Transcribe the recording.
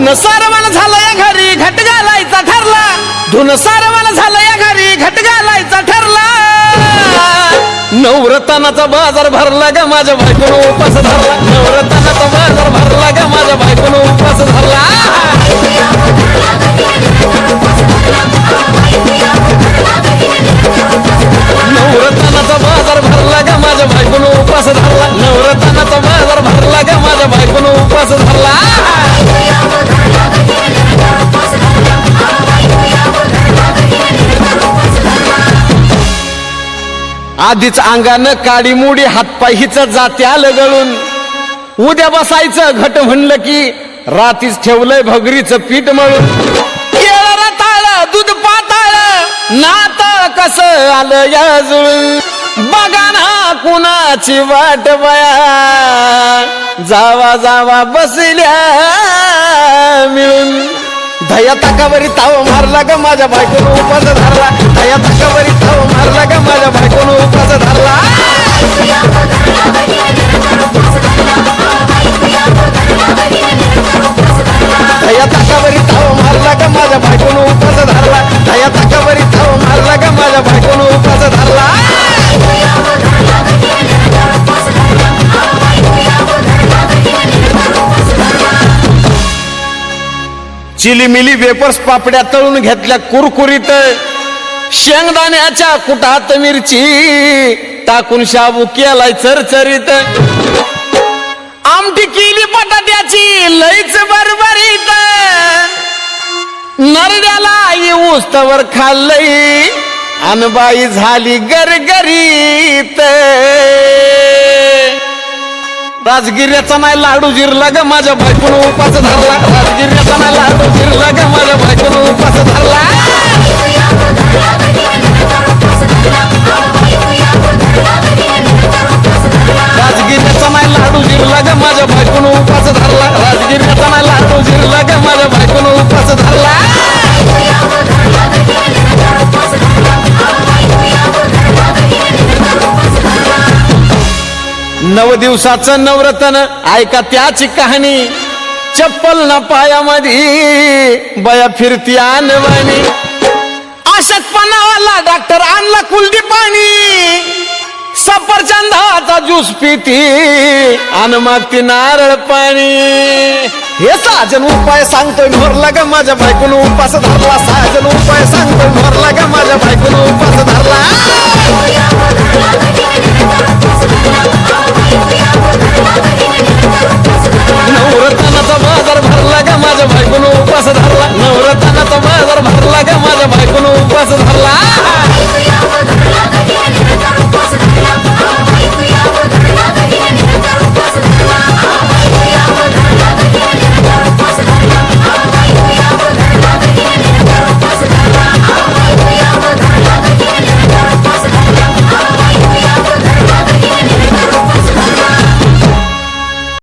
धुन सारवान झालं या घरी घट घालायचा ठरला, धुन सारवान झालं या घरी घट घालायचा ठरला। नवरत्नाचा बाजार भरला ग माझ्या बायकोनं उपास धरला, नवरत्नाचा बाजार भरला ग माझ्या बायकोनं उपास धरला। नवरत्नाचा बाजार भरला ग माझ्या बायकोनं उपास धरला, नवरत्नाचा बाजार भरला ग माझ्या बायकोनं उपास धरला। आधीच अंगानं काडी मुडी हातपाय हिच जाते आलं गळून, उद्या बसायचं घट म्हणलं की रातीच ठेवलंय भगरीचं पीठ मळून। केळं रताळ दूध पाताळ नात कसं आलं या जुळून, बघा ना कुणाची वाट बया जावा जावा बसल्या मिळून। दया ताकावरी ताव मारला ग माझ्या बायकोनं उपास धरला, दया ताकावरी ताव मारला ग माझ्या बायकोनं उपास धरला। दया ताकावरी ताव मारला ग माझ्या बायकोनं उपास धरला, दया ताकावरी ताव मारला ग माझ्या बायकोनं उपास धरला। चिलीमिली वेपर्स पापड्या तळून घेतल्या कुरकुरीत, शेंगदाण्याच्या कुटात मिरची टाकून शाबू केलाय चरचरीत, आमटी केली बटाट्याची लईच बरबरीत, नरड्याला येऊस तवर खाल्लई अनबाई झाली गरगरीत। राजगिर्याचा नाही लाडू जिरला ग माझ्या बायकोनं उपास धरला, राजगिर्याचा नाही लाडू जिरला ग माझ्या बायकोनं उपास धरला। राजगिर्याचा नाही लाडू जिरला ग माझ्या बायकोनं उपास धरला, राजगिर्याचा नाही लाडू जिरला ग माझ्या बायकोनं उपास धरला। नव दिवसाचं नवरत्न ऐका त्याची कहाणी, चप्पल ना पायामध्ये बया फिरती आणवानी, अशक्तपणावाला डॉक्टर आणला कुलडी पाणी, सफरचंदाचा ज्यूस पिती आण मागती नारळ पाणी। हे साजन उपाय सांगतोय भरला ग माझ्या बायकोनं उपास धरला, साजन उपाय सांग